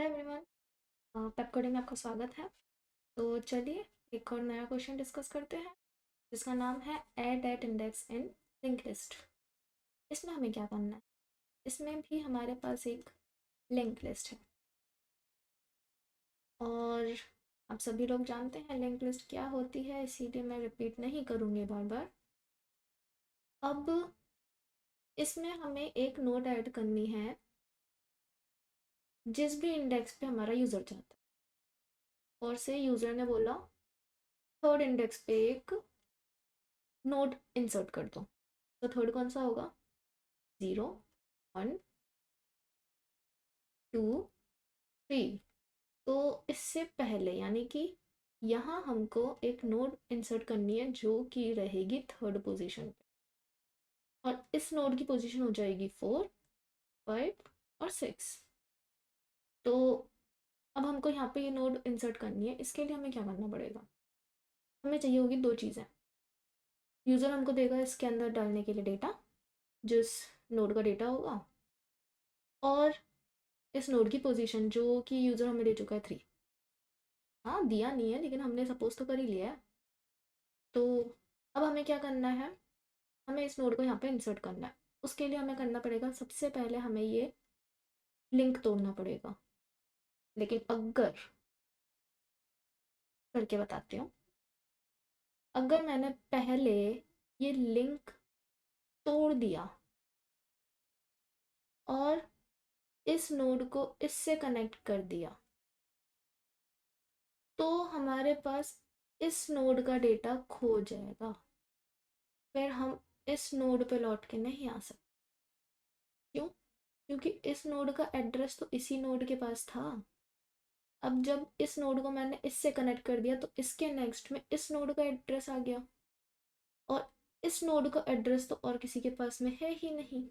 Everyone, पेप coding में आपका स्वागत है। तो चलिए एक और नया क्वेश्चन डिस्कस करते हैं जिसका नाम है ऐड एट इंडेक्स इन लिंक लिस्ट। इसमें हमें क्या करना है? इसमें भी हमारे पास एक लिंक लिस्ट है और आप सभी लोग जानते हैं लिंक लिस्ट क्या होती है, इसीलिए मैं रिपीट नहीं करूँगी बार बार। अब इसमें हमें एक नोड ऐड करनी है जिस भी इंडेक्स पे हमारा यूज़र चाहता है, और से यूज़र ने बोला थर्ड इंडेक्स पे एक नोड इंसर्ट कर दो। तो थर्ड कौन सा होगा? 0, 1, 2, 3। तो इससे पहले यानी कि यहाँ हमको एक नोड इंसर्ट करनी है जो कि रहेगी थर्ड पोजीशन पे, और इस नोड की पोजीशन हो जाएगी 4, 5 और 6। तो अब हमको यहाँ पे ये नोड इंसर्ट करनी है। इसके लिए हमें क्या करना पड़ेगा? हमें चाहिए होगी दो चीज़ें। यूज़र हमको देगा इसके अंदर डालने के लिए डेटा, जिस नोड का डेटा होगा, और इस नोड की पोजीशन जो कि यूज़र हमें दे चुका है 3। हाँ, दिया नहीं है लेकिन हमने सपोज तो कर ही लिया है। तो अब हमें क्या करना है? हमें इस नोड को यहाँ पे इंसर्ट करना है। उसके लिए हमें करना पड़ेगा, सबसे पहले हमें ये लिंक तोड़ना पड़ेगा। लेकिन अगर, करके बताती हूँ, अगर मैंने पहले ये लिंक तोड़ दिया और इस नोड को इससे कनेक्ट कर दिया, तो हमारे पास इस नोड का डेटा खो जाएगा। फिर हम इस नोड पे लौट के नहीं आ सकते। क्यों? क्योंकि इस नोड का एड्रेस तो इसी नोड के पास था। अब जब इस नोड को मैंने इससे कनेक्ट कर दिया तो इसके नेक्स्ट में इस नोड का एड्रेस आ गया, और इस नोड का एड्रेस तो और किसी के पास में है ही नहीं।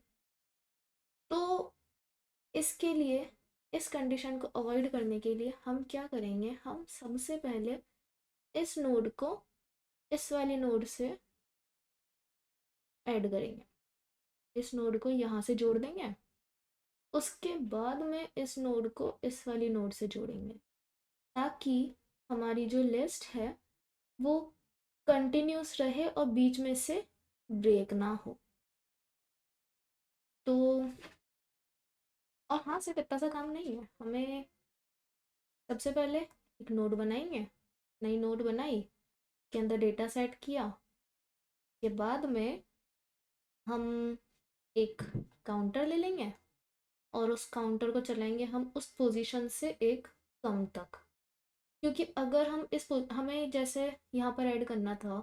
तो इसके लिए, इस कंडीशन को अवॉइड करने के लिए हम क्या करेंगे? हम सबसे पहले इस नोड को इस वाली नोड से ऐड करेंगे, इस नोड को यहाँ से जोड़ देंगे, उसके बाद में इस नोड को इस वाली नोड से जोड़ेंगे, ताकि हमारी जो लिस्ट है वो कंटिन्यूस रहे और बीच में से ब्रेक ना हो। तो और हाँ, सिर्फ इतना सा काम नहीं है, हमें सबसे पहले एक नोड बनाएंगे। नई नोड बनाई, के अंदर डेटा सेट किया, के बाद में हम एक काउंटर ले लेंगे और उस काउंटर को चलाएंगे हम उस पोजीशन से एक कम तक। क्योंकि अगर हम हमें जैसे यहाँ पर ऐड करना था,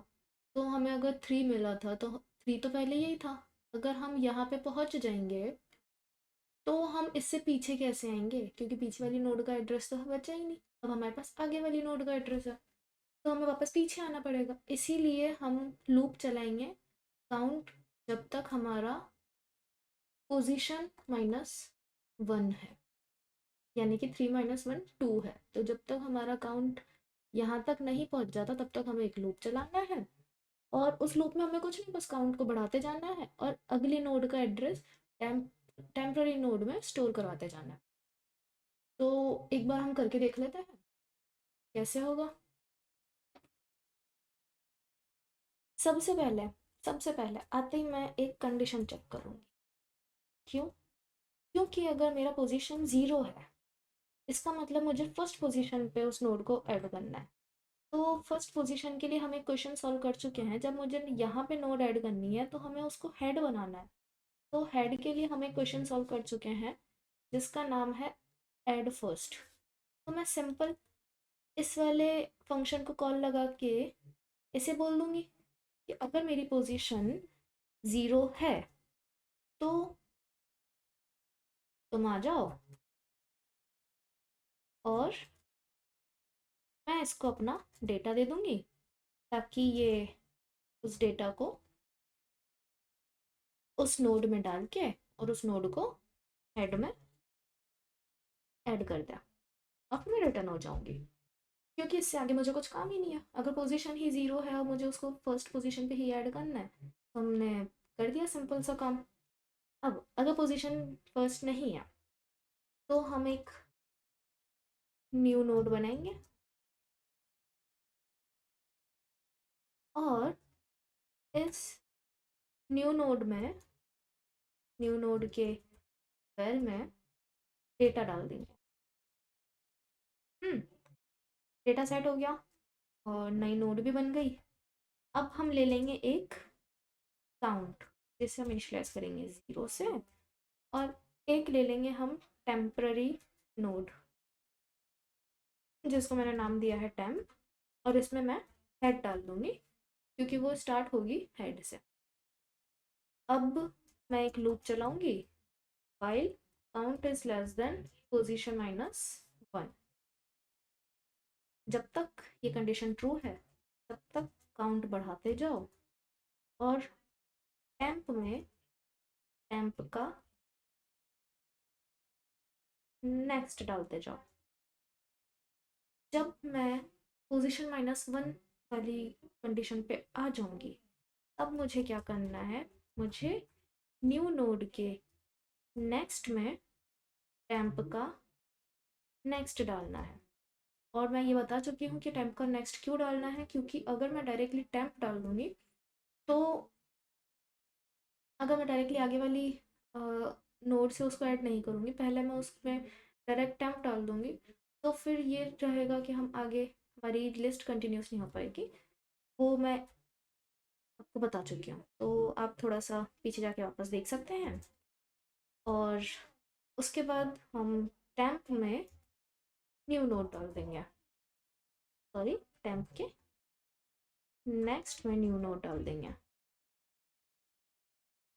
तो हमें अगर 3 मिला था तो 3 तो पहले यही था। अगर हम यहाँ पे पहुँच जाएंगे तो हम इससे पीछे कैसे आएंगे? क्योंकि पीछे वाली नोड का एड्रेस तो बचा ही नहीं। अब हमारे पास आगे वाली नोड का एड्रेस है, तो हमें वापस पीछे आना पड़ेगा। इसीलिए हम लूप चलाएंगे काउंट जब तक हमारा पोजीशन -1 है, यानी कि 3 - 1 2 है। तो जब तक हमारा काउंट यहाँ तक नहीं पहुँच जाता तब तक हमें एक लूप चलाना है, और उस लूप में हमें कुछ नहीं, बस काउंट को बढ़ाते जाना है और अगली नोड का एड्रेस टेम्पररी नोड में स्टोर करवाते जाना है। तो एक बार हम करके देख लेते हैं कैसे होगा। सबसे पहले आते ही मैं एक कंडीशन चेक करूँगी। क्यों? क्योंकि अगर मेरा पोजीशन 0 है, इसका मतलब मुझे फर्स्ट पोजीशन पे उस नोड को ऐड करना है। तो फर्स्ट पोजीशन के लिए हम एक क्वेश्चन सॉल्व कर चुके हैं। जब मुझे यहाँ पे नोड ऐड करनी है तो हमें उसको हेड बनाना है। तो हेड के लिए हम एक क्वेश्चन सॉल्व कर चुके हैं जिसका नाम है ऐड फर्स्ट। तो मैं सिंपल इस वाले फंक्शन को कॉल लगा के इसे बोल दूंगी कि अगर मेरी पोजीशन 0 है तो तुम आ जाओ, और मैं इसको अपना डेटा दे दूंगी ताकि ये उस डेटा को उस नोड में डाल के और उस नोड को हेड में ऐड कर दिया। अब मैं रिटर्न हो जाऊंगी, क्योंकि इससे आगे मुझे कुछ काम ही नहीं है। अगर पोजीशन ही 0 है और मुझे उसको फर्स्ट पोजीशन पे ही ऐड करना है तो हमने कर दिया सिंपल सा काम। अब अगर पोजीशन फर्स्ट नहीं है तो हम एक न्यू नोड बनाएंगे और इस न्यू नोड के वेल में डेटा डाल देंगे। डेटा सेट हो गया और नई नोड भी बन गई। अब हम ले लेंगे एक काउंट, जिसे हम इनिशियलाइज करेंगे 0 से, और एक ले लेंगे हम टेम्पररी नोड, जिसको मैंने नाम दिया है टेम्प, और इसमें मैं हेड डाल दूंगी क्योंकि वो स्टार्ट होगी हेड से। अब मैं एक loop चलाऊंगी, while count is less than position minus 1। जब तक ये कंडीशन ट्रू है तब तक काउंट बढ़ाते जाओ और टेम्प का नेक्स्ट डालते जाओ। जब मैं पोजीशन -1 वाली कंडीशन पे आ जाऊंगी तब मुझे क्या करना है, मुझे न्यू नोड के नेक्स्ट में टेम्प का नेक्स्ट डालना है। और मैं ये बता चुकी हूँ कि टेम्प का नेक्स्ट क्यों डालना है, क्योंकि अगर मैं डायरेक्टली टेम्प डाल दूंगी तो अगर मैं डायरेक्टली आगे वाली नोड से उसको ऐड नहीं करूँगी, पहले मैं उसमें डायरेक्ट टेम्प डाल दूँगी, तो फिर ये रहेगा कि हम आगे हमारी लिस्ट कंटिन्यूस नहीं हो पाएगी। वो मैं आपको बता चुकी हूँ, तो आप थोड़ा सा पीछे जाके वापस देख सकते हैं। और उसके बाद हम टेम्प में न्यू नोड डाल देंगे, सॉरी टेम्प के नेक्स्ट में न्यू नोड डाल देंगे।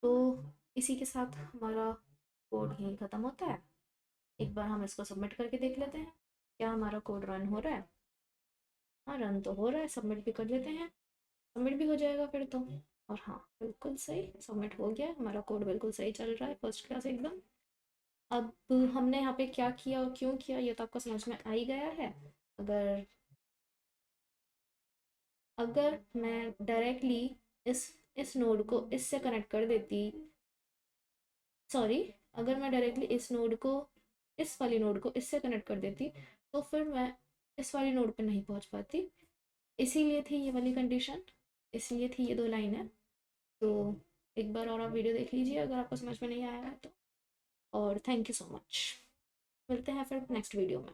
तो इसी के साथ हमारा कोड यहीं ख़त्म होता है। एक बार हम इसको सबमिट करके देख लेते हैं क्या हमारा कोड रन हो रहा है। हाँ, रन तो हो रहा है, सबमिट भी कर लेते हैं, सबमिट भी हो जाएगा फिर तो। और हाँ, बिल्कुल सही सबमिट हो गया, हमारा कोड बिल्कुल सही चल रहा है, फर्स्ट क्लास एकदम। अब हमने यहाँ पे क्या किया और क्यों किया ये तो आपको समझ में आ ही गया है। अगर अगर मैं डायरेक्टली इस नोड को इससे कनेक्ट कर देती, सॉरी, अगर मैं डायरेक्टली इस वाली नोड को इससे कनेक्ट कर देती तो फिर मैं इस वाली नोड पे नहीं पहुंच पाती। इसीलिए थी ये वाली कंडीशन, इसलिए थी ये 2 लाइनें। तो एक बार और आप वीडियो देख लीजिए अगर आपको समझ में नहीं आया है तो। और थैंक यू सो मच, मिलते हैं फिर नेक्स्ट वीडियो में।